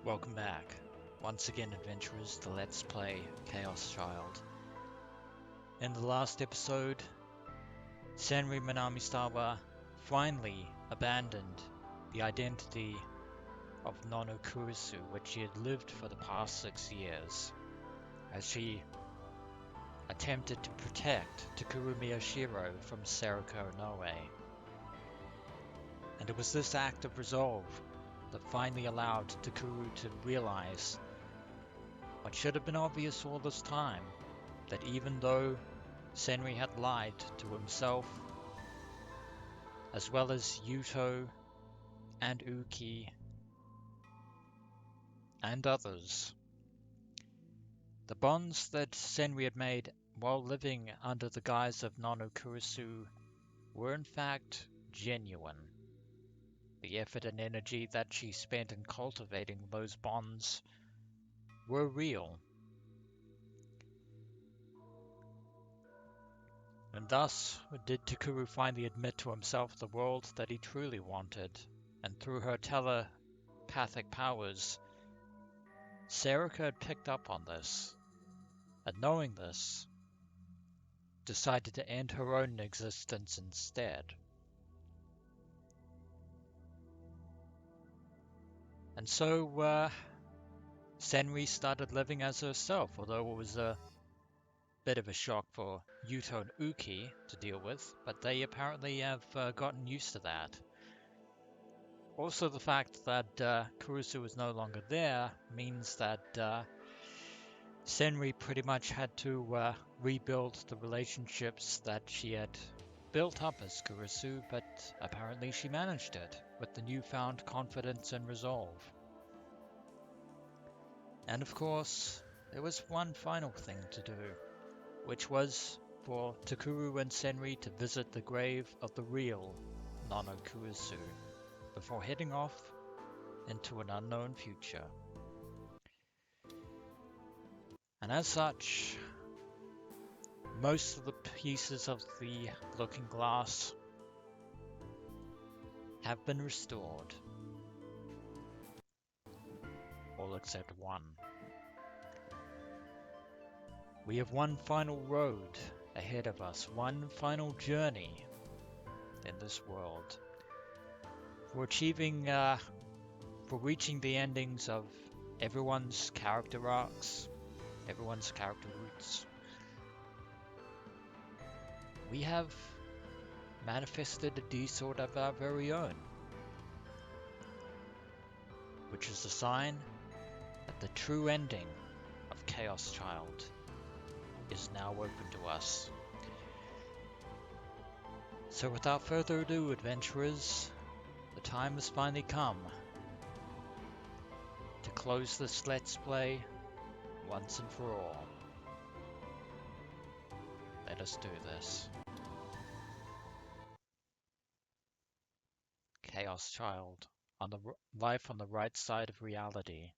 Welcome back, once again adventurers, to Let's Play ChäoS Child. In the last episode, Senri Minamisawa finally abandoned the identity of Nono Kurisu, which she had lived for the past 6 years, as she attempted to protect Takuru Miyashiro from Serika Onoe. And it was this act of resolve that finally allowed Takuru to realize what should have been obvious all this time, that even though Senri had lied to himself, as well as Yuto and Uki and others, the bonds that Senri had made while living under the guise of Nono Kurisu were in fact genuine. The effort and energy that she spent in cultivating those bonds were real. And thus did Takuru finally admit to himself the world that he truly wanted, and through her telepathic powers, Serika had picked up on this, and knowing this, decided to end her own existence instead. And so, Senri started living as herself, although it was a bit of a shock for Yuto and Uki to deal with, but they apparently have gotten used to that. Also, the fact that Kurisu is no longer there means that Senri pretty much had to rebuild the relationships that she had built up as Kurisu, but apparently she managed it with the newfound confidence and resolve. And of course, there was one final thing to do, which was for Takuru and Senri to visit the grave of the real Nono Kurisu before heading off into an unknown future. And as such, most of the pieces of the looking glass have been restored, all except one. We have one final road ahead of us, one final journey in this world. For reaching the endings of everyone's character arcs, everyone's character roots, we have manifested a D-sword of our very own, which is a sign that the true ending of ChäoS Child is now open to us. So without further ado, adventurers, the time has finally come to close this Let's Play once and for all. Let us do this. ChäoS Child, on the life on the right side of reality.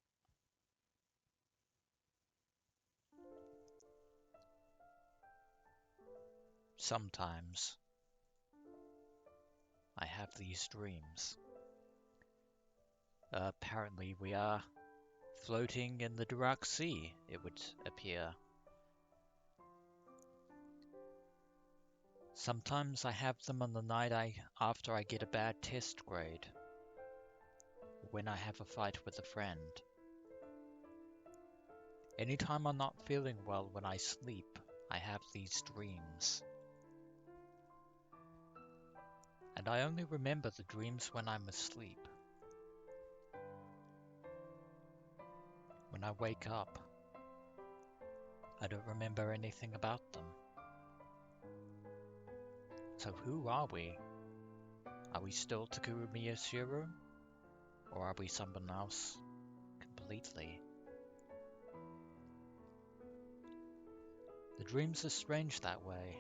Sometimes I have these dreams. Apparently we are floating in the dark sea, it would appear. Sometimes I have them on the night after I get a bad test grade, when I have a fight with a friend. Anytime I'm not feeling well when I sleep, I have these dreams. And I only remember the dreams when I'm asleep. When I wake up, I don't remember anything about them. So who are we? Are we still Takuru Miyashiro? Or are we someone else completely? The dreams are strange that way.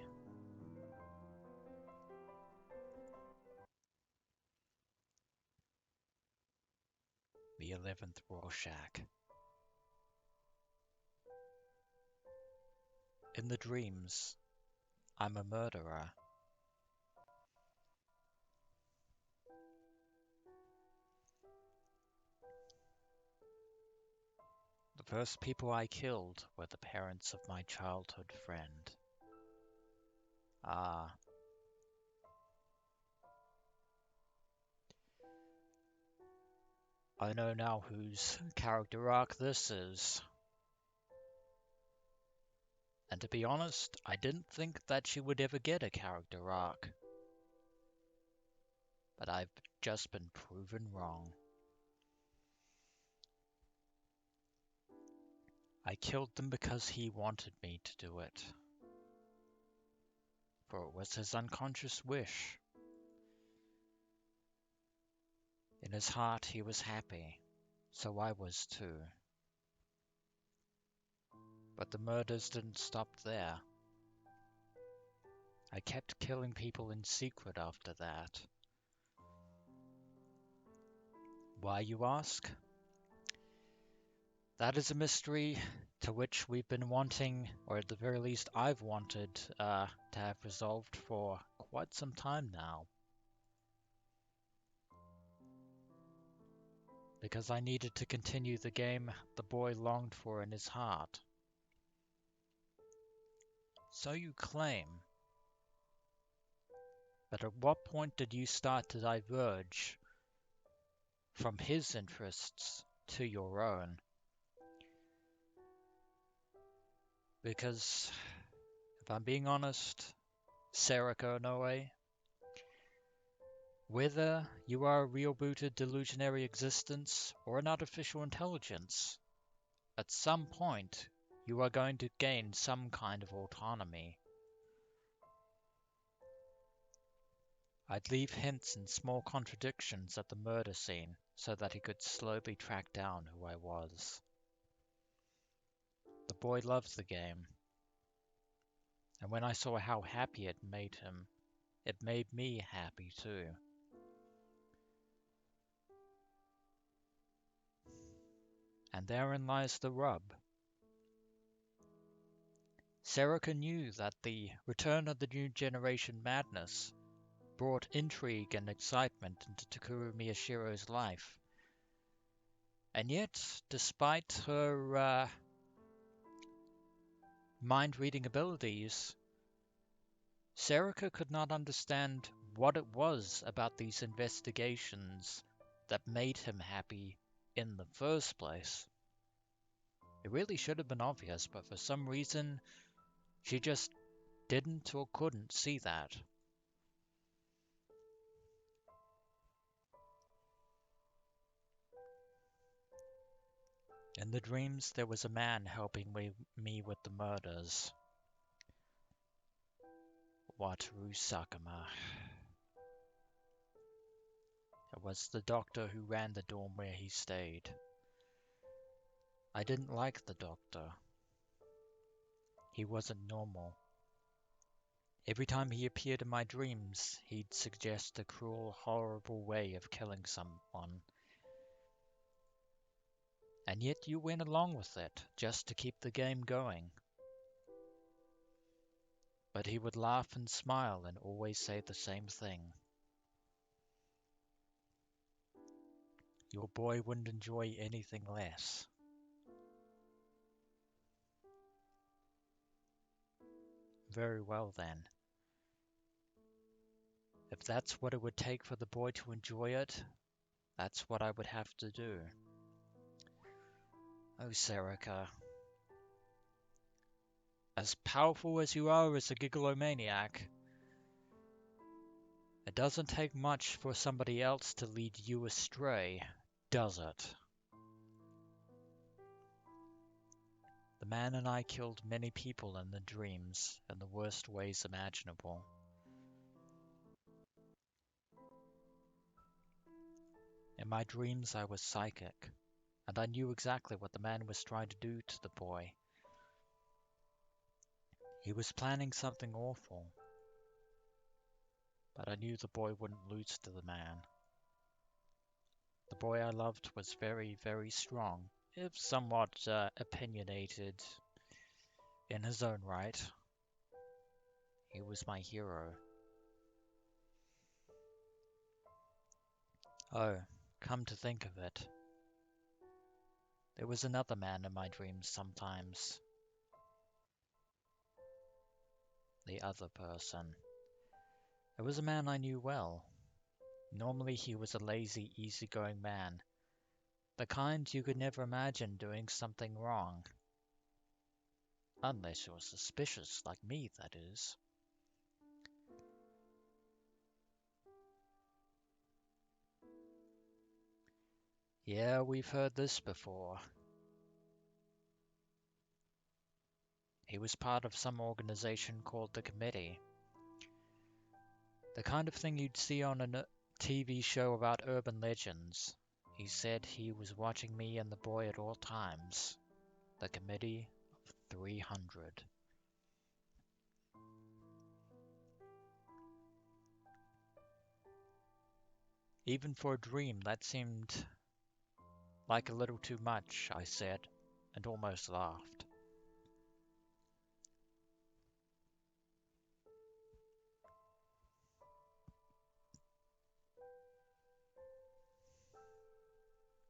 The 11th Rorschach. In the dreams, I'm a murderer. first people I killed were the parents of my childhood friend. Ah, I know now whose character arc this is. And to be honest, I didn't think that she would ever get a character arc. But I've just been proven wrong. I killed them because he wanted me to do it. For it was his unconscious wish. In his heart he was happy, so I was too. But the murders didn't stop there. I kept killing people in secret after that. Why, you ask? That is a mystery to which we've been wanting, or at the very least I've wanted, to have resolved for quite some time now. Because I needed to continue the game the boy longed for in his heart. So you claim. But at what point did you start to diverge from his interests to your own? Because, if I'm being honest, Serika Onoe, whether you are a real-booted delusionary existence or an artificial intelligence, at some point you are going to gain some kind of autonomy. I'd leave hints and small contradictions at the murder scene so that he could slowly track down who I was. The boy loved the game, and when I saw how happy it made him, it made me happy too. And therein lies the rub. Serika knew that the return of the new generation madness brought intrigue and excitement into Takuru Miyashiro's life. And yet, despite her mind-reading abilities, Serika could not understand what it was about these investigations that made him happy in the first place. It really should have been obvious, but for some reason, she just didn't or couldn't see that. In the dreams, there was a man helping me with the murders. Wataru Sakuma. It was the doctor who ran the dorm where he stayed. I didn't like the doctor. He wasn't normal. Every time he appeared in my dreams, he'd suggest a cruel, horrible way of killing someone. And yet you went along with it, just to keep the game going. But he would laugh and smile and always say the same thing. Your boy wouldn't enjoy anything less. Very well then. If that's what it would take for the boy to enjoy it, that's what I would have to do. Oh, Serika. As powerful as you are as a gigolomaniac, it doesn't take much for somebody else to lead you astray, does it? The man and I killed many people in the dreams in the worst ways imaginable. In my dreams I was psychic, and I knew exactly what the man was trying to do to the boy. He was planning something awful, but I knew the boy wouldn't lose to the man. The boy I loved was very, very strong, if somewhat opinionated in his own right. He was my hero. Oh, come to think of it, There was another man in my dreams sometimes. The other person. It was a man I knew well. Normally he was a lazy, easygoing man. The kind you could never imagine doing something wrong. Unless you're suspicious, like me, that is. Yeah, we've heard this before. He was part of some organization called the Committee. The kind of thing you'd see on a TV show about urban legends. He said he was watching me and the boy at all times. The Committee of 300. Even for a dream, that seemed like a little too much, I said, and almost laughed.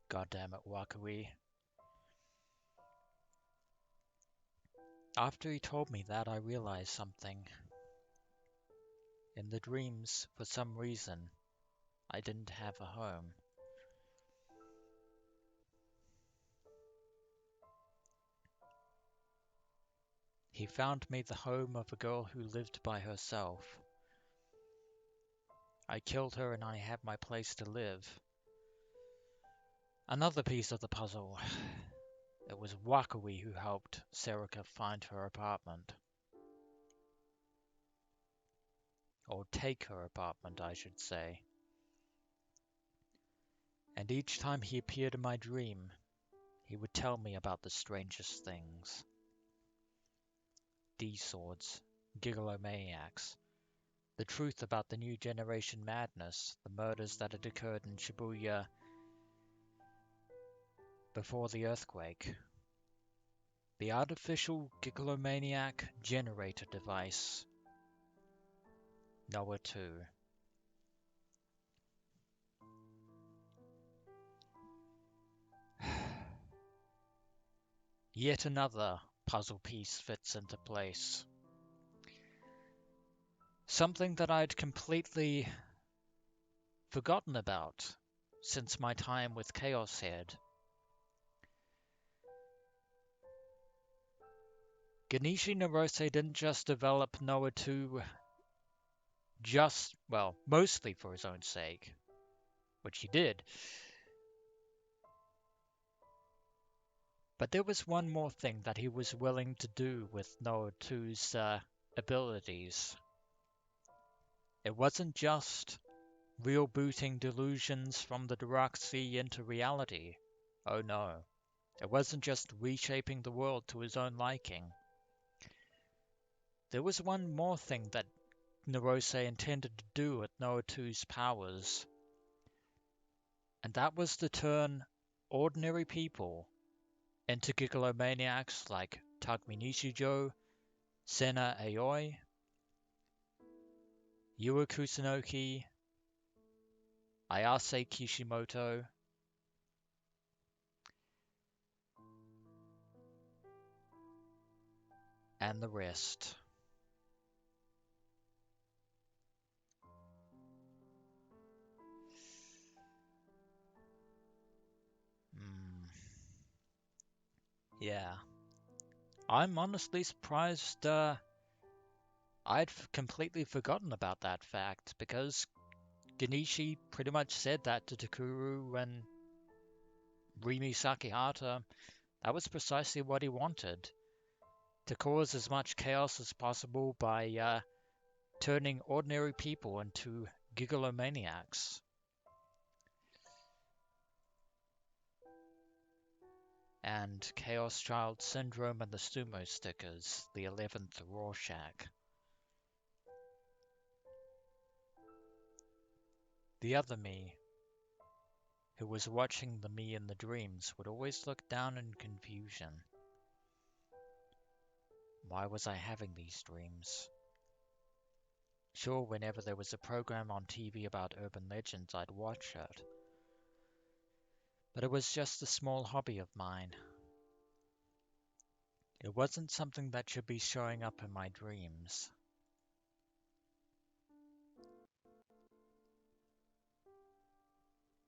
God damn it, Wakui. After he told me that, I realized something. In the dreams, for some reason, I didn't have a home. He found me the home of a girl who lived by herself. I killed her and I had my place to live. Another piece of the puzzle. It was Wakui who helped Serika find her apartment. Or take her apartment, I should say. And each time he appeared in my dream, he would tell me about the strangest things. D-swords, gigolomaniacs, the truth about the new generation madness, the murders that had occurred in Shibuya before the earthquake, the artificial gigolomaniac generator device, Noah 2. Yet another puzzle piece fits into place. Something that I'd completely forgotten about since my time with ChäoS Head. Genishi Narose didn't just develop Noah 2 mostly for his own sake, which he did. But there was one more thing that he was willing to do with Noah 2's abilities. It wasn't just real booting delusions from the dark sea into reality. Oh no. It wasn't just reshaping the world to his own liking. There was one more thing that Narose intended to do with Noah 2's powers. And that was to turn ordinary people into gigolomaniacs like Takumi Nishijo, Sena Aoi, Yua Kusunoki, Ayase Kishimoto, and the rest. Yeah. I'm honestly surprised I'd completely forgotten about that fact, because Genishi pretty much said that to Takuru and Rimi Sakihata. That was precisely what he wanted. To cause as much chaos as possible by turning ordinary people into gigolomaniacs. And Chaos Child Syndrome and the Sumo Stickers, the 11th Rorschach. The other me, who was watching the me in the dreams, would always look down in confusion. Why was I having these dreams? Sure, whenever there was a program on TV about urban legends, I'd watch it. but it was just a small hobby of mine. It wasn't something that should be showing up in my dreams.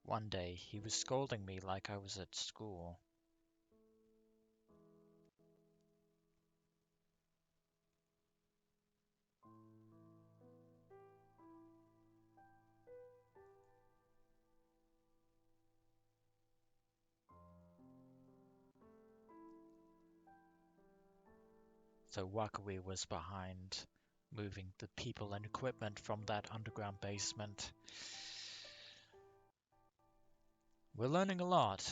One day, he was scolding me like I was at school. So Wakui was behind moving the people and equipment from that underground basement. We're learning a lot.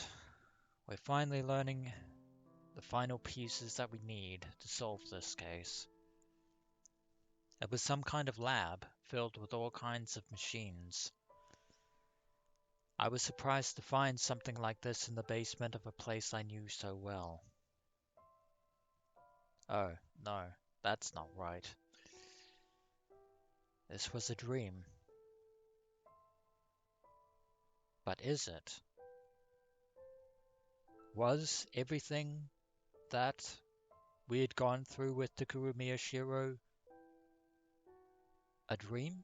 We're finally learning the final pieces that we need to solve this case. It was some kind of lab filled with all kinds of machines. I was surprised to find something like this in the basement of a place I knew so well. Oh, no, that's not right. This was a dream. But is it? Was everything that we had gone through with Takuru Miyashiro a dream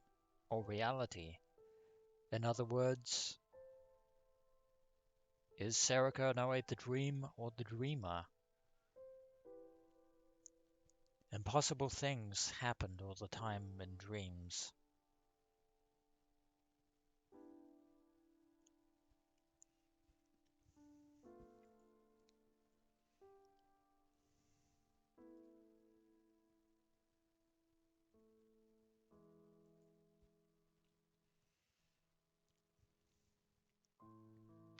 or reality? In other words, is Serika Onoe the dream or the dreamer? Impossible things happened all the time in dreams.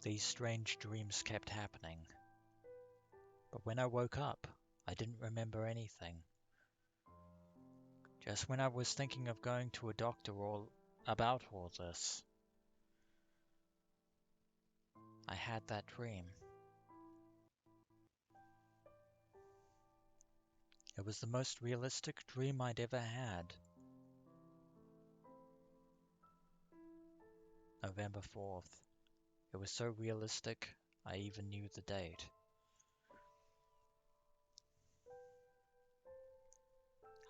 These strange dreams kept happening. But when I woke up, I didn't remember anything. Just when I was thinking of going to a doctor about all this, I had that dream. It was the most realistic dream I'd ever had. November 4th. It was so realistic, I even knew the date.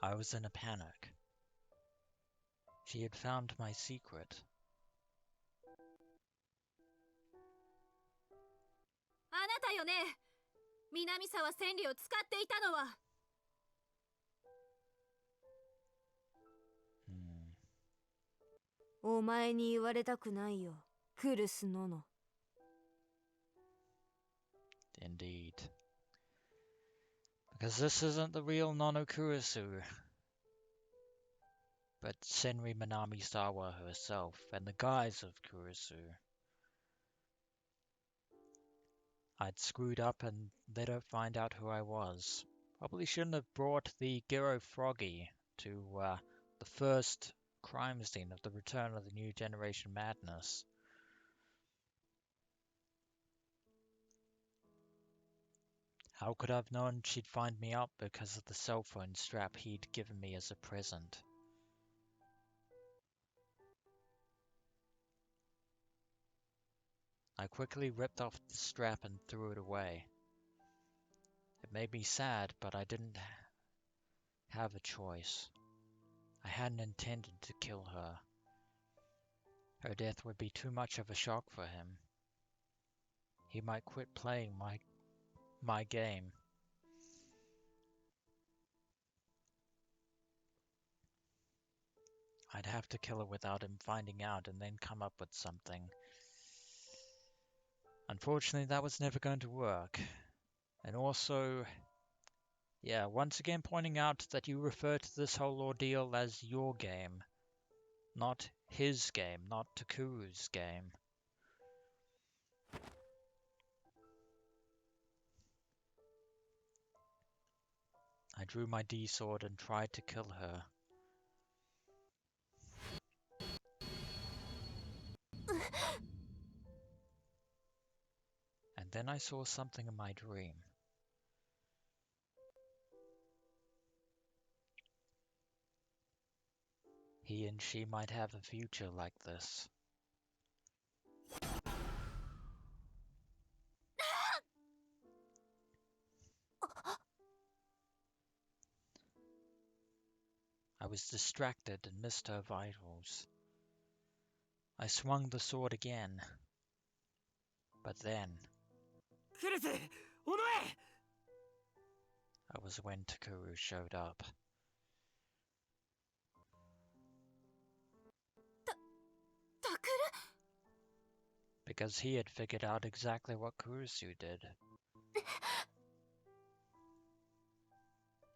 I was in a panic. She had found my secret. あなたよね。南沢千里を使っていたのは。お前に言われたくないよ、クルスノノ。Indeed. Because this isn't the real Nono Kurisu, but Senri Minami-sawa herself, and the guise of Kurisu. I'd screwed up and let her find out who I was. Probably shouldn't have brought the Gero Froggy to the first crime scene of the return of the New Generation Madness. How could I have known she'd find me out because of the cell phone strap he'd given me as a present? I quickly ripped off the strap and threw it away. It made me sad, but I didn't have a choice. I hadn't intended to kill her. Her death would be too much of a shock for him. He might quit playing my game. I'd have to kill her without him finding out and then come up with something. Unfortunately, that was never going to work. And also, yeah, once again pointing out that you refer to this whole ordeal as your game, not his game, not Takuru's game. I drew my D-sword and tried to kill her. And then I saw something in my dream. He and she might have a future like this. I was distracted and missed her vitals. I swung the sword again. But then, クルス、オノエ that was when Takuru showed up. タクル Because he had figured out exactly what Kurusu did.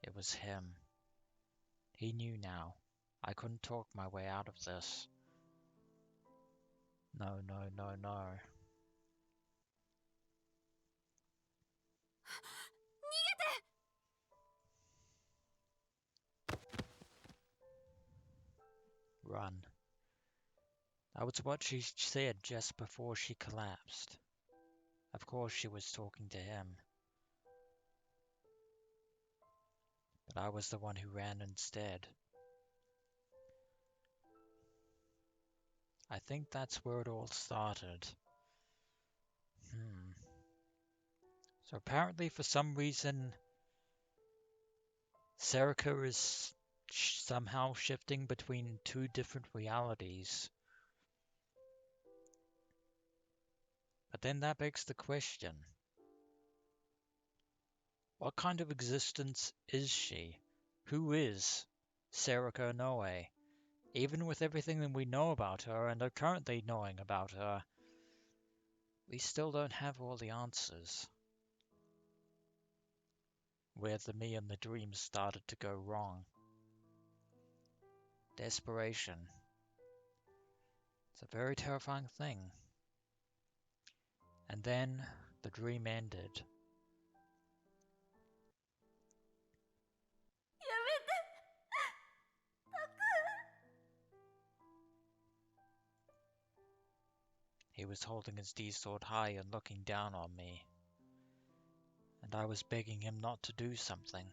It was him. He knew now. I couldn't talk my way out of this. No, no, no, no. Run. That was what she said just before she collapsed. Of course she was talking to him. But I was the one who ran instead. I think that's where it all started. So apparently for some reason, Serika is somehow shifting between two different realities. But then that begs the question, what kind of existence is she? Who is Serika Onoe? Even with everything that we know about her and are currently knowing about her, we still don't have all the answers. Where the me and the dream started to go wrong. Desperation. It's a very terrifying thing. And then the dream ended. He was holding his D-sword high and looking down on me. And I was begging him not to do something.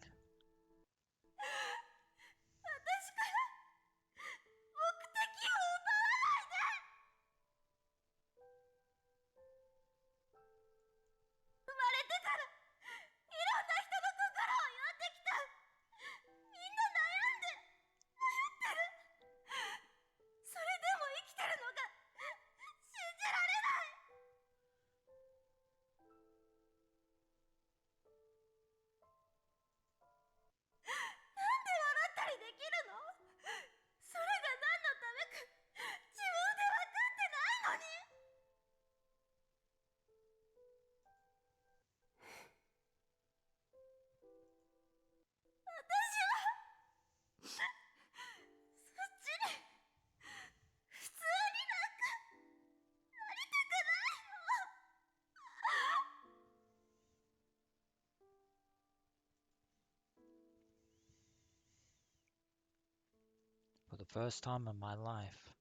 For the first time in my life,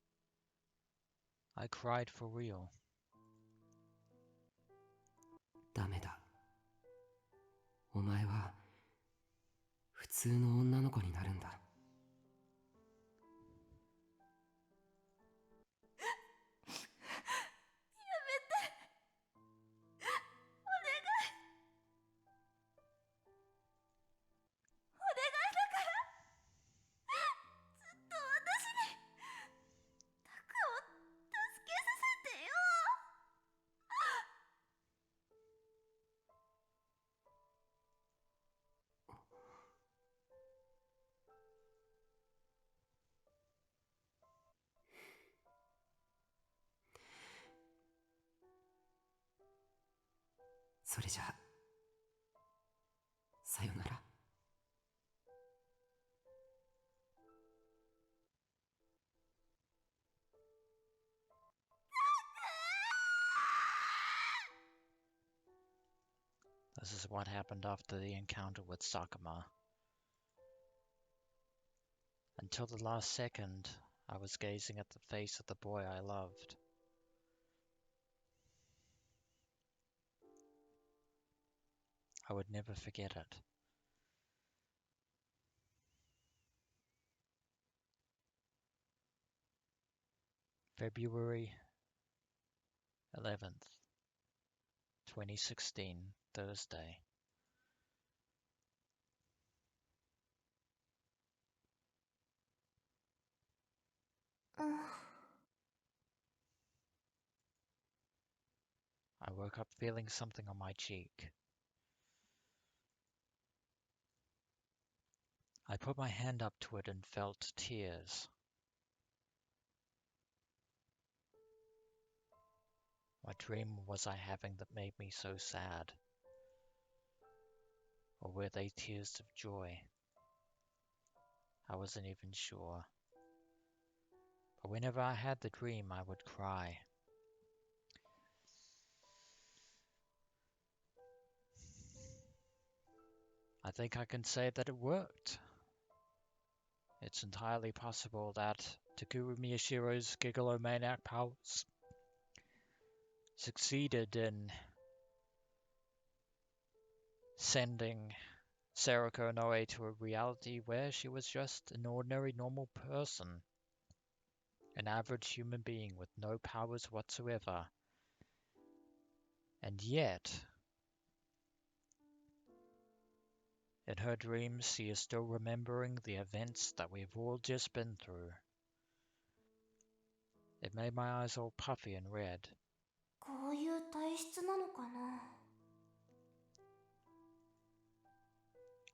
I cried for real. ダメだ。お前は普通の女の子になるんだ。それじゃあ、さよなら。This is what happened after the encounter with Sakuma. Until the last second, I was gazing at the face of the boy I loved. I would never forget it. February 11th, 2016, Thursday. I woke up feeling something on my cheek. I put my hand up to it and felt tears. What dream was I having that made me so sad? Or were they tears of joy? I wasn't even sure. But whenever I had the dream, I would cry. I think I can say that it worked. It's entirely possible that Takuru Miyashiro's Gigolo-maniac powers succeeded in sending Serika Onoe to a reality where she was just an ordinary normal person. An average human being with no powers whatsoever. And yet, in her dreams, she is still remembering the events that we've all just been through. It made my eyes all puffy and red. こういう体質なのかな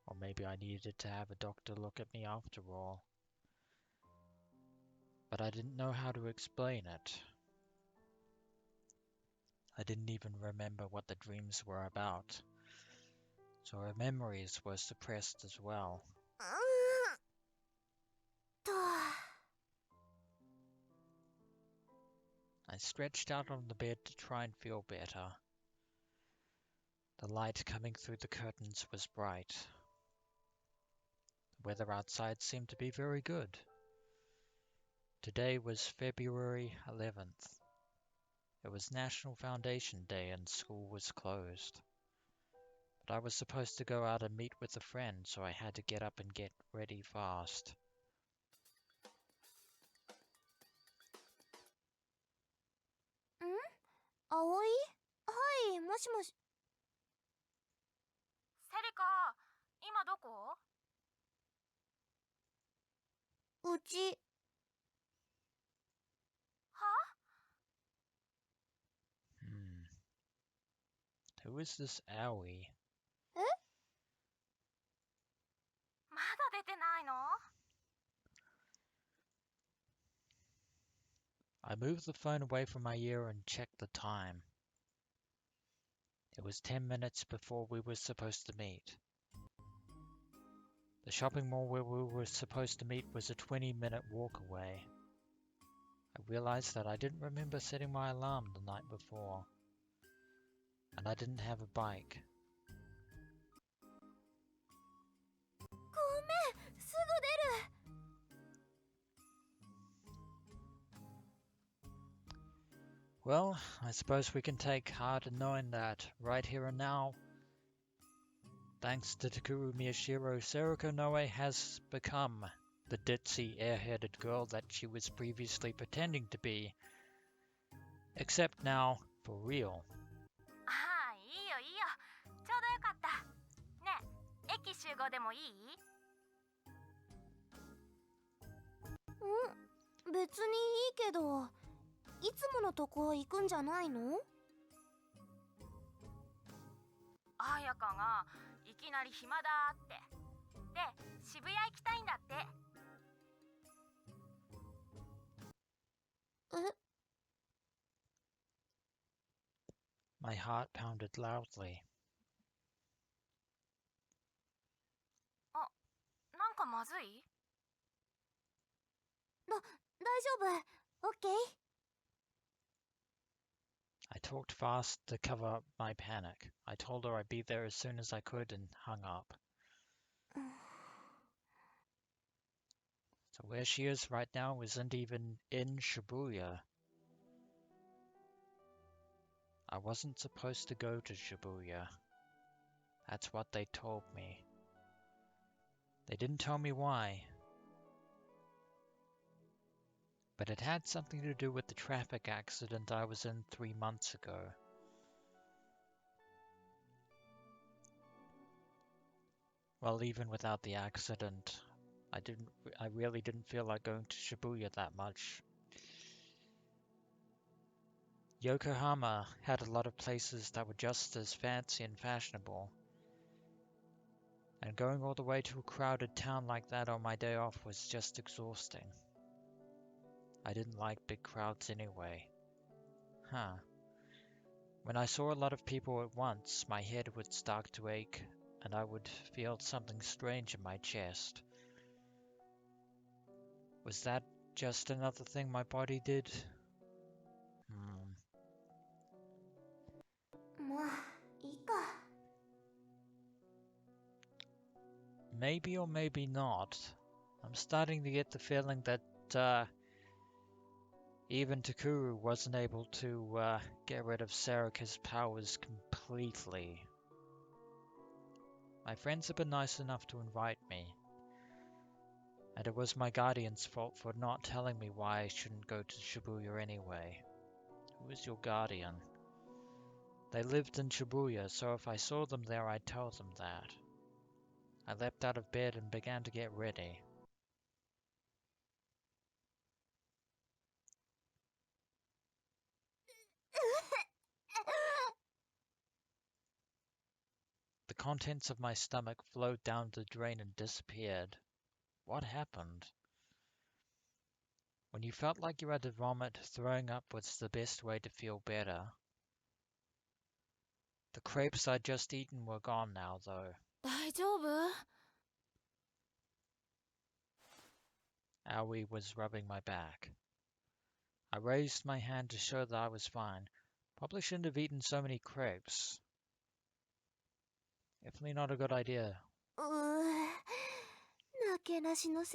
Or maybe I needed to have a doctor look at me after all. But I didn't know how to explain it. I didn't even remember what the dreams were about. So her memories were suppressed as well. I stretched out on the bed to try and feel better. The light coming through the curtains was bright. The weather outside seemed to be very good. Today was February 11th. It was National Foundation Day and school was closed. But I was supposed to go out and meet with a friend, so I had to get up and get ready fast. Aoi? はい、もしもし。セリカ、今どこ？うち。は？ Who is this Aoi? え？まだ出てないの？ I moved the phone away from my ear and checked the time. It was 10 minutes before we were supposed to meet. The shopping mall where we were supposed to meet was a 20-minute walk away. I realized that I didn't remember setting my alarm the night before. And I didn't have a bike. ごめん、すぐ出る。Well, I suppose we can take heart in knowing that right here and now, thanks to Takuru Miyashiro, Serika Onoe has become the ditzy, airheaded girl that she was previously pretending to be. Except now, for real. ああ、いいよいいよ。ちょうどよかった。ねえ、駅集合でもいい？別にいいけど、いつものとこ行くんじゃないの？彩香がいきなり暇だって。で、渋谷行きたいんだって。え？ My heart pounded loudly. あ、なんかまずい？大丈夫。オッケー。I talked fast to cover up my panic. I told her I'd be there as soon as I could and hung up. So where she is right now isn't even in Shibuya. I wasn't supposed to go to Shibuya. That's what they told me. They didn't tell me why. But it had something to do with the traffic accident I was in 3 months ago. Well, even without the accident, I really didn't feel like going to Shibuya that much. Yokohama had a lot of places that were just as fancy and fashionable, and going all the way to a crowded town like that on my day off was just exhausting. I didn't like big crowds anyway. When I saw a lot of people at once, my head would start to ache, and I would feel something strange in my chest. Was that just another thing my body did? もういいか。 Maybe or maybe not. I'm starting to get the feeling that even Takuru wasn't able to get rid of Serika's powers completely. My friends have been nice enough to invite me, and it was my guardian's fault for not telling me why I shouldn't go to Shibuya anyway. Who is your guardian? They lived in Shibuya, so if I saw them there, I'd tell them that. I leapt out of bed and began to get ready. The contents of my stomach flowed down the drain and disappeared. What happened? When you felt like you had to vomit, throwing up was the best way to feel better. The crepes I'd just eaten were gone now, though. 大丈夫？ Aoi was rubbing my back. I raised my hand to show that I was fine. Probably shouldn't have eaten so many crepes. Definitely not a good idea. なけなしの1800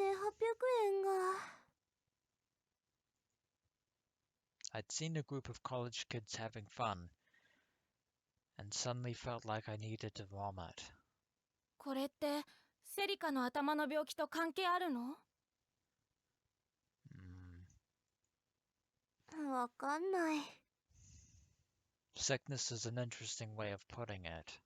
円が。 I'd seen a group of college kids having fun, and suddenly felt like I needed to vomit. これってセリカの頭の病気と関係あるの？わかんない。 Sickness is an interesting way of putting it.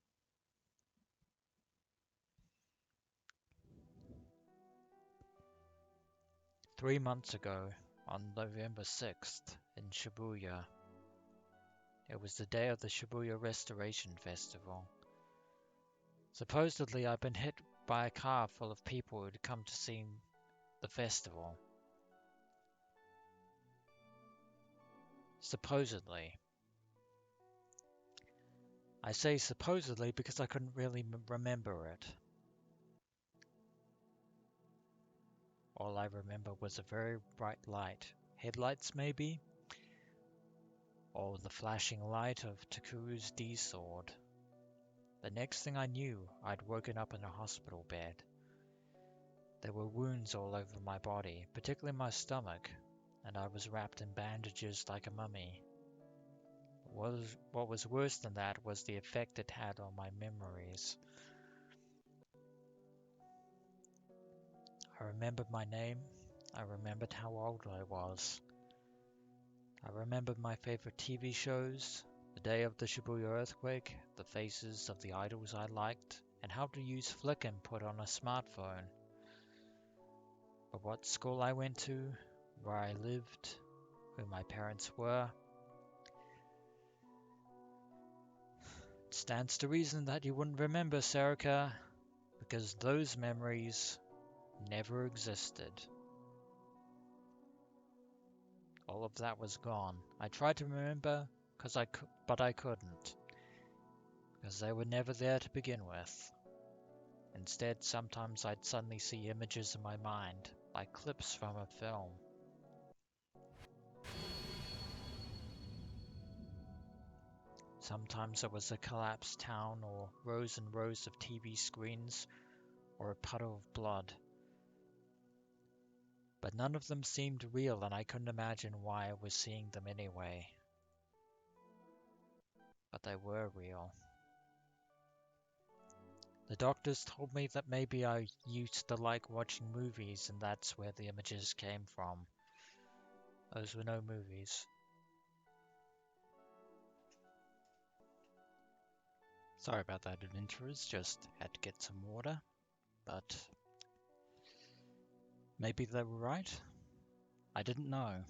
Three months ago, on November 6th, in Shibuya, it was the day of the Shibuya Restoration Festival. Supposedly, I'd been hit by a car full of people who'd come to see the festival. Supposedly. I say supposedly because I couldn't really remember it. All I remember was a very bright light. Headlights, maybe? Or the flashing light of Takuru's D-sword. The next thing I knew, I'd woken up in a hospital bed. There were wounds all over my body, particularly my stomach, and I was wrapped in bandages like a mummy. What was worse than that was the effect it had on my memories. I remembered my name. I remembered how old I was. I remembered my favorite TV shows, the day of the Shibuya earthquake, the faces of the idols I liked, and how to use flick input on a smartphone. But what school I went to, where I lived, who my parents were, it stands to reason that you wouldn't remember, Serika, because those memories never existed. All of that was gone. I tried to remember, but I couldn't, because they were never there to begin with. Instead, sometimes I'd suddenly see images in my mind, like clips from a film. Sometimes it was a collapsed town, or rows and rows of TV screens, or a puddle of blood. But none of them seemed real, and I couldn't imagine why I was seeing them anyway. But they were real. The doctors told me that maybe I used to like watching movies, and that's where the images came from. Those were no movies. Sorry about that, adventurers, just had to get some water, but maybe they were right. I didn't know.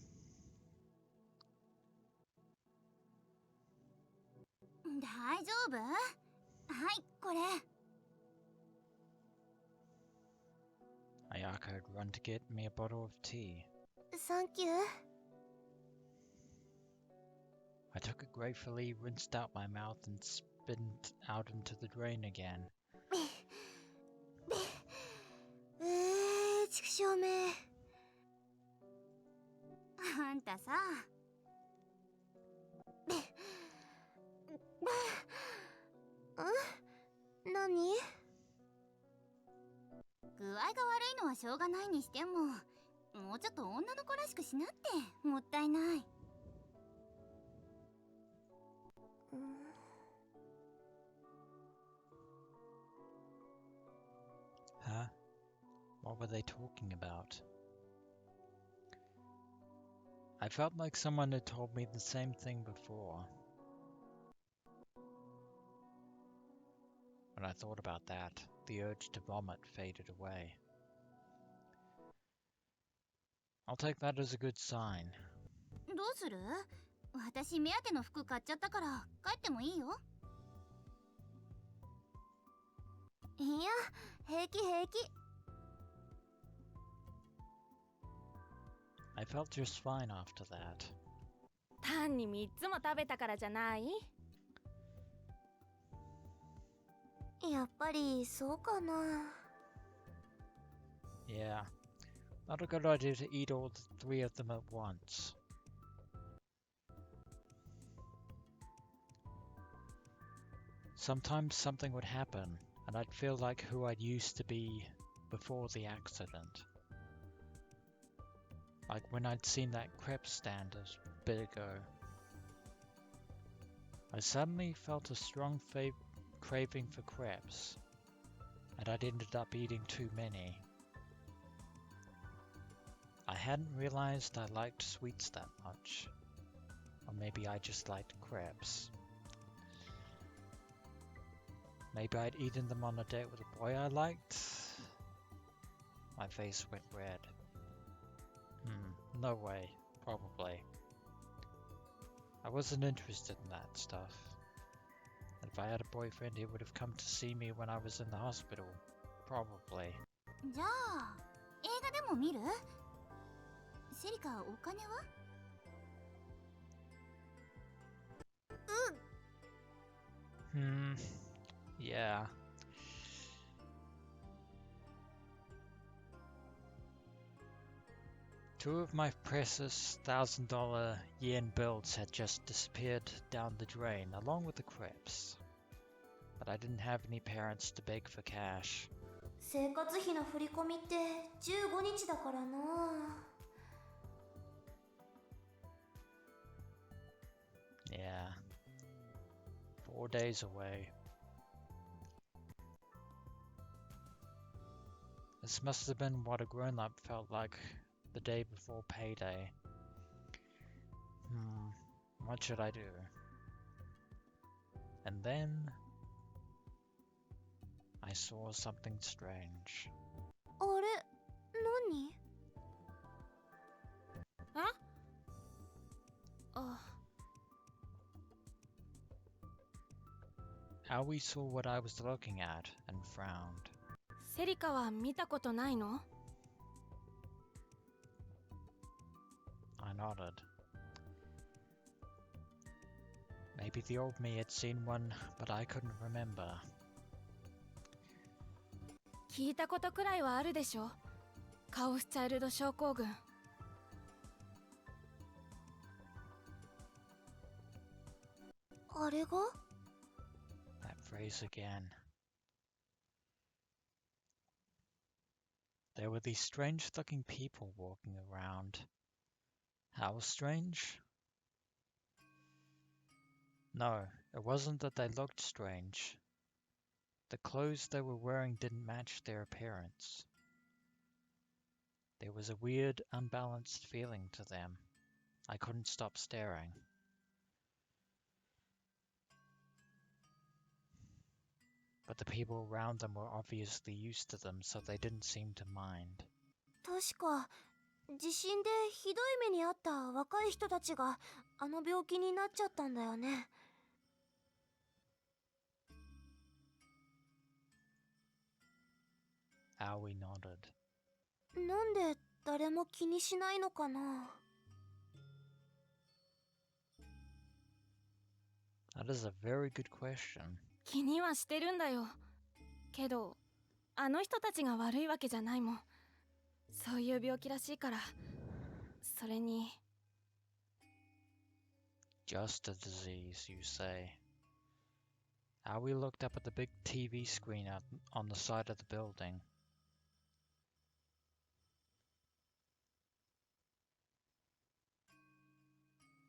大丈夫？はい、これ。Ayaka had run to get me a bottle of tea. サンキュー。I took it gratefully, rinsed out my mouth, and spit out into the drain again. 畜生め。あんたさ。何？具合が悪いのはしょうがないにしても、もうちょっと女の子らしくしなって、もったいない。Huh? What were they talking about? I felt like someone had told me the same thing before. When I thought about that, the urge to vomit faded away. I'll take that as a good sign. どうする？私目当ての服買っちゃったから帰ってもいいよ。いや、平気平気。I felt just fine after that. 単に3つも食べたからじゃない？やっぱりそうかな。Yeah, not a good idea to eat all 3 of them at once. Sometimes something would happen, and I'd feel like who I'd used to be before the accident. Like when I'd seen that crepe stand a bit ago. I suddenly felt a strong craving for crepes, and I'd ended up eating too many. I hadn't realized I liked sweets that much, or maybe I just liked crepes. Maybe I'd eaten them on a date with a boy I liked. My face went red. No way, probably. I wasn't interested in that stuff. And if I had a boyfriend, he would have come to see me when I was in the hospital. Probably. じゃあ、映画でも見る？セリカ、お金は？Yeah. Two of my precious $1,000 yen bills had just disappeared down the drain, along with the crepes. But I didn't have any parents to beg for cash. 生活費の振り込みって15日だからな。Yeah. 4 days away. This must have been what a grown-up felt like the day before payday. What should I do? And then I saw something strange. あれ、何？あ、Aoi saw what I was looking at and frowned. セリカは見たことないの？ I nodded. Maybe the old me had seen one, but I couldn't remember. 聞いたことくらいはあるでしょ。カオスチャイルド症候群。あれが？ That phrase again. There were these strange-looking people walking around. How strange? No, it wasn't that they looked strange. The clothes they were wearing didn't match their appearance. There was a weird, unbalanced feeling to them. I couldn't stop staring. But the people around them were obviously used to them, so they didn't seem to mind. 確か地震でひどい目にあった若い人たちがあの病気になっちゃったんだよね。Aoi nodded. なんで誰も気にしないのかな。 That is a very good question. 気にはしてるんだよ。けどあの人たちが悪いわけじゃないもん。そういう病気らしいから。それに Just a disease, you say. Aoi looked up at the big TV screen out on the side of the building.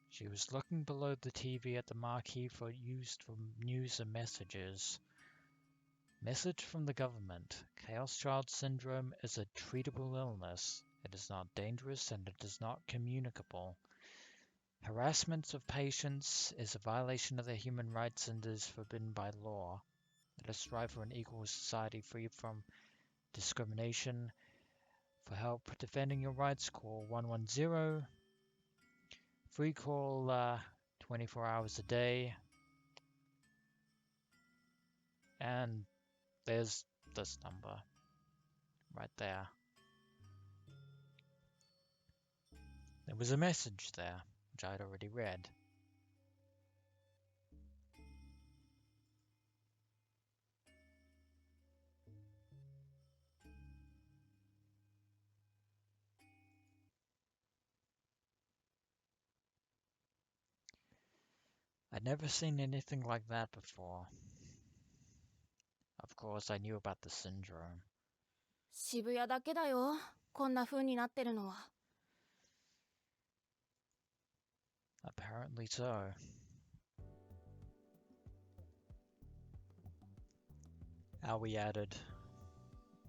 She was looking below the TV at the marquee used for news and messages. Message from the government. Chaos Child Syndrome is a treatable illness. It is not dangerous and it is not communicable. Harassment of patients is a violation of their human rights and is forbidden by law. Let us strive for an equal society free from discrimination. For help defending your rights, call 110. Free call 24 hours a day. And there's this number right there. There was a message there, which I'd already read. I'd never seen anything like that before. Of course, I knew about the syndrome. 渋谷だけだよ、こんな風になってるのは。 Apparently so. Aoi added,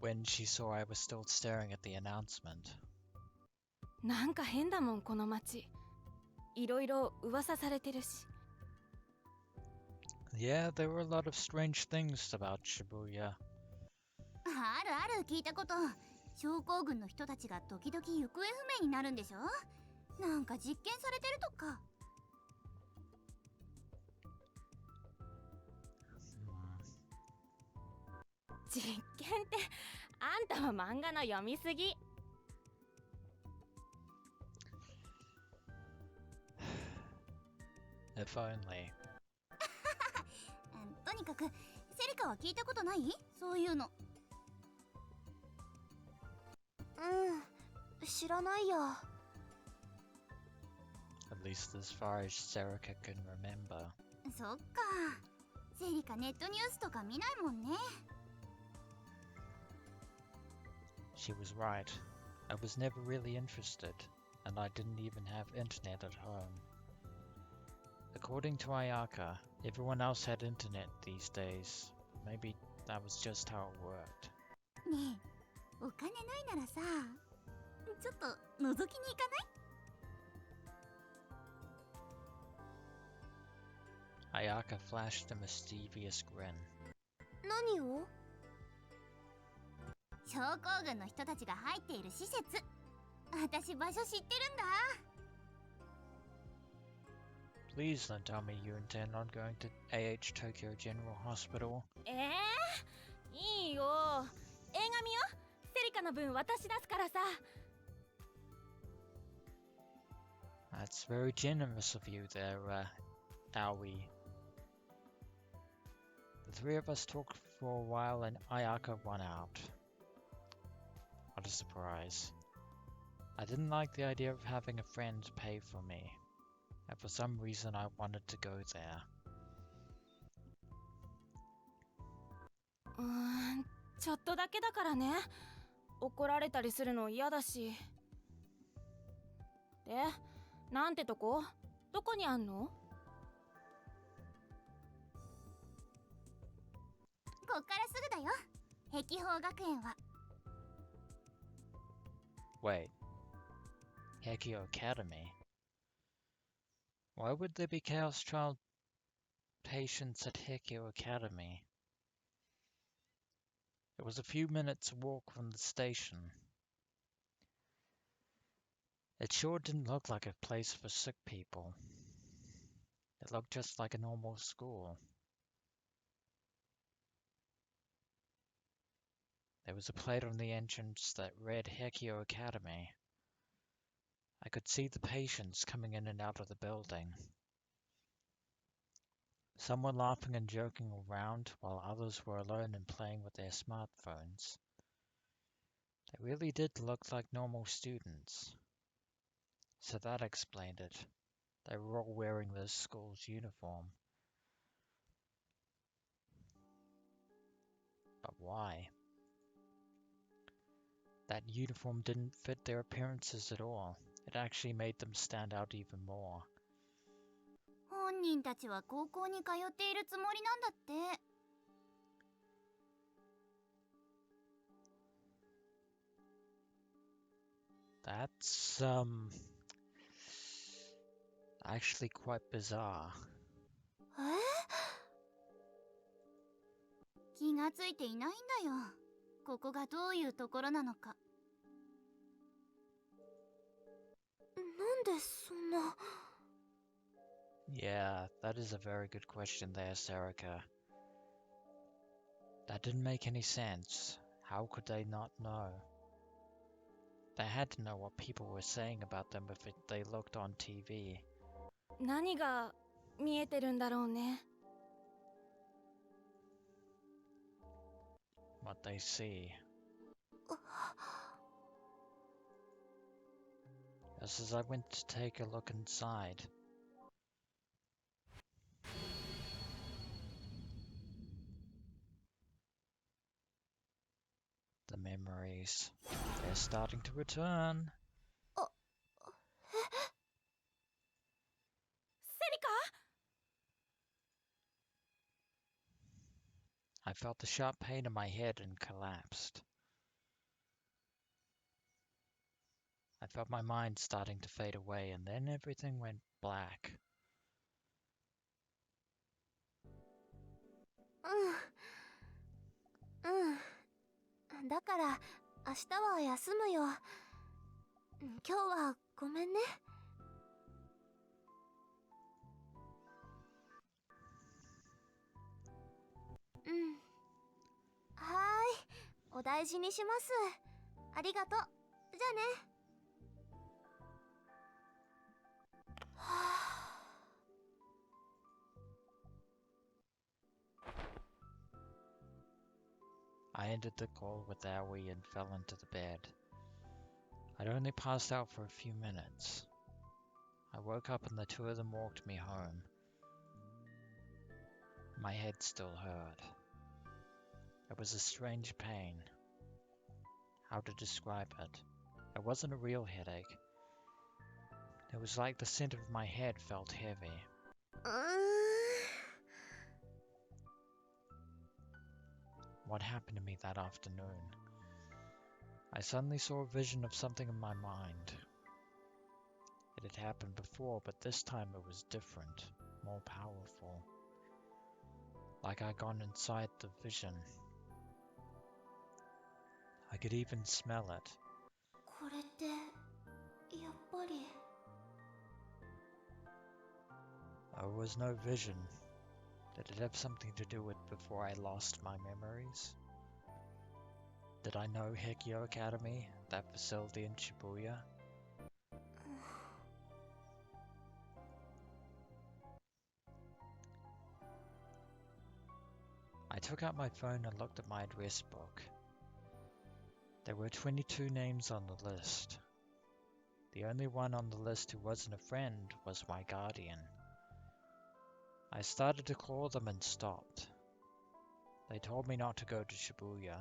when she saw I was still staring at the announcement. なんか変だもんこの街。いろいろ噂されてるし。 Yeah, there were a lot of strange things about Shibuya. あるある、聞いたこと。症候群の人たちが時々行方不明になるんでしょ。なんか実験されてるとか。実験ってあんたは漫画の読みすぎ。 If only. とにかくセリカは聞いたことない？そういうの。知らないや。 At least as far as Serika can remember. そっか。セリカネットニュースとか見ないもんね。 She was right. I was never really interested, and I didn't even have internet at home. According to Ayaka, everyone else had internet these days. Maybe that was just how it worked. ねえ、お金ないならさ、ちょっと覗きに行かない？ Ayaka flashed a mischievous grin. 何を？ 症候群の人たちが入っている施設。私場所知ってるんだ。 Please don't tell me you intend on going to AH Tokyo General Hospital. いいよ。映画見よ。セリカの分私出すからさ。 That's very generous of you there, Aoi. The three of us talked for a while and Ayaka won out. What a surprise. I didn't like the idea of having a friend pay for me, and for some reason I wanted to go there. ちょっとだけだからね。怒られたりするの嫌だし。で、なんてとこ？どこにあんの？ こっからすぐだよ。碧峰学園は。 Wait. Hekio Academy? Why would there be Chaos Child patients at Hekio Academy? It was a few minutes walk from the station. It sure didn't look like a place for sick people. It looked just like a normal school. There was a plate on the entrance that read Hekio Academy. I could see the patients coming in and out of the building. Some were laughing and joking around, while others were alone and playing with their smartphones. They really did look like normal students. So that explained it. They were all wearing the school's uniform. But why? That uniform didn't fit their appearances at all. It actually made them stand out even more. 本人たちは高校に通っているつもりなんだって。That's, actually quite bizarre. 気がついていないんだよ。ここがどういうところなのか。なんでそんな。Yeah, that is a very good question there, Serika. That didn't make any sense. How could they not know? They had to know what people were saying about them if they looked on TV. 何が見えてるんだろうね。What they see. Just as I went to take a look inside, the memories, they're starting to return. セリカ I felt the sharp pain in my head and collapsed. I felt my mind starting to fade away, and then everything went black. うん。だから明日は休むよ。今日はごめんね。うん。はーい。お大事にします。ありがとう。じゃあね。I ended the call with Aoi and fell into the bed. I'd only passed out for a few minutes. I woke up and the two of them walked me home. My head still hurt. It was a strange pain. How to describe it? It wasn't a real headache. It was like the center of my head felt heavy. What happened to me that afternoon? I suddenly saw a vision of something in my mind. It had happened before, but this time it was different, more powerful. Like I'd gone inside the vision. I could even smell it. これってやっぱり。It was no vision. Did it have something to do with before I lost my memories? Did I know Hekio Academy, that facility in Shibuya? I took out my phone and looked at my address book. There were 22 names on the list. The only one on the list who wasn't a friend was my guardian. I started to call them and stopped. They told me not to go to Shibuya.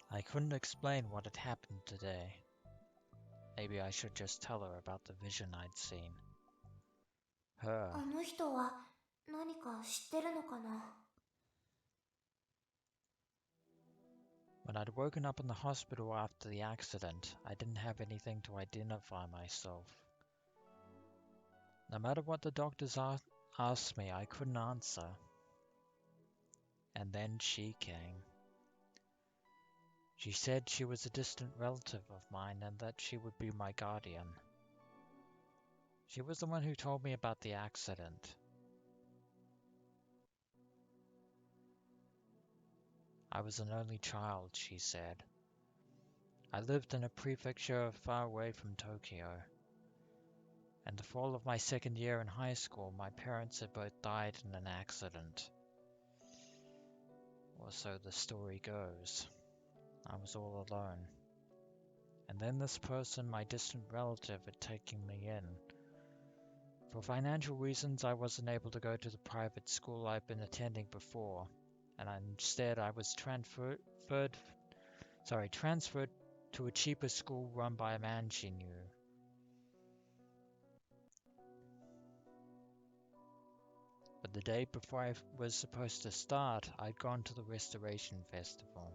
I couldn't explain what had happened today. Maybe I should just tell her about the vision I'd seen. Her. あの人は何か知ってるのかな。When I'd woken up in the hospital after the accident, I didn't have anything to identify myself. No matter what the doctors asked me, I couldn't answer. And then she came. She said she was a distant relative of mine and that she would be my guardian. She was the one who told me about the accident. I was an only child, she said. I lived in a prefecture far away from Tokyo. In the fall of my second year in high school, my parents had both died in an accident. Or so the story goes. I was all alone. And then this person, my distant relative, had taken me in. For financial reasons, I wasn't able to go to the private school I'd been attending before, and instead I was transferred to a cheaper school run by a man she knew. But the day before I was supposed to start, I'd gone to the Restoration Festival.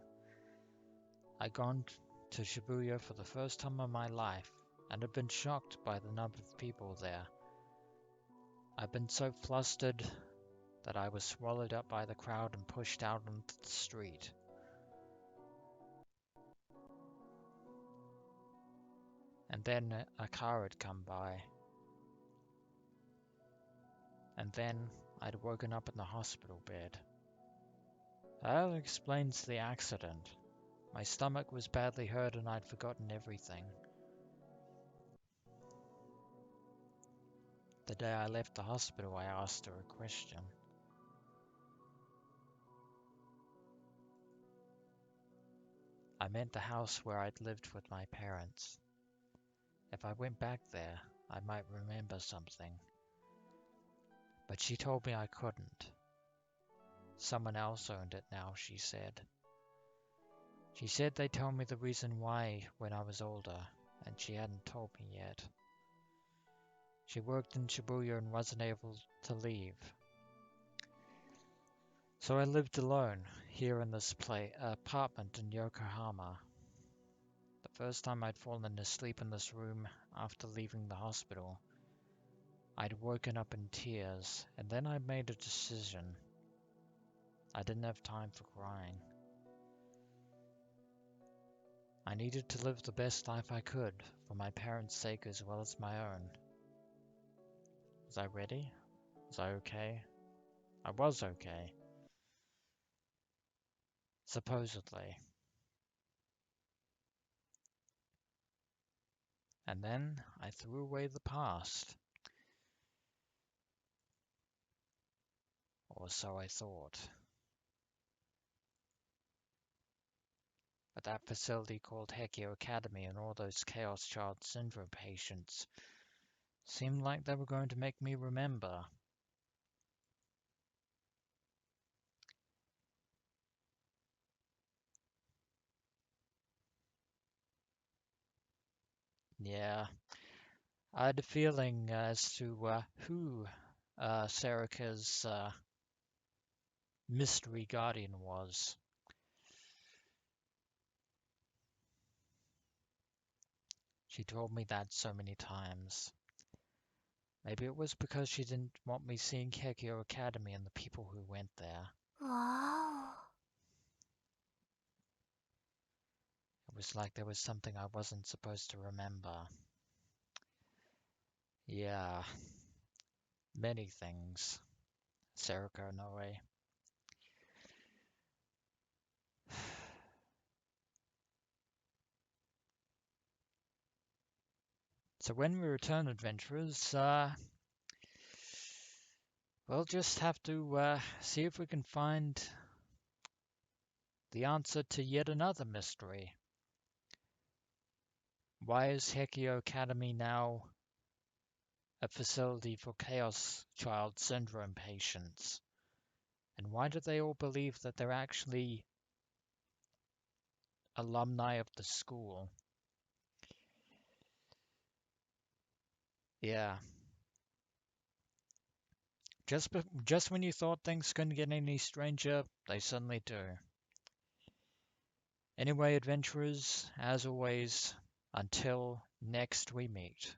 I'd gone to Shibuya for the first time in my life, and had been shocked by the number of people there. I'd been so flustered that I was swallowed up by the crowd and pushed out onto the street. And then a car had come by. And then I'd woken up in the hospital bed. That explains the accident. My stomach was badly hurt and I'd forgotten everything. The day I left the hospital, I asked her a question. I meant the house where I'd lived with my parents. If I went back there, I might remember something. But she told me I couldn't. Someone else owned it now, she said. She said they'd tell me the reason why when I was older, and she hadn't told me yet. She worked in Shibuya and wasn't able to leave. So I lived alone, here in this apartment in Yokohama. The first time I'd fallen asleep in this room after leaving the hospital, I'd woken up in tears, and then I made a decision. I didn't have time for crying. I needed to live the best life I could, for my parents' sake as well as my own. Was I ready? Was I okay? I was okay. Supposedly. And then I threw away the past. Or so I thought. But that facility called Hekio Academy and all those ChäoS Child Syndrome patients seemed like they were going to make me remember. Yeah, I had a feeling as to who Serika's mystery guardian was. She told me that so many times. Maybe it was because she didn't want me seeing Hekio Academy and the people who went there. Wow. It was like there was something I wasn't supposed to remember. Yeah, many things. Serika Onoe. So when we return, adventurers, we'll just have to see if we can find the answer to yet another mystery. Why is Hekio Academy now a facility for ChäoS Child Syndrome patients? And why do they all believe that they're actually alumni of the school? Yeah. Just when you thought things couldn't get any stranger, they suddenly do. Anyway, adventurers, as always, until next we meet.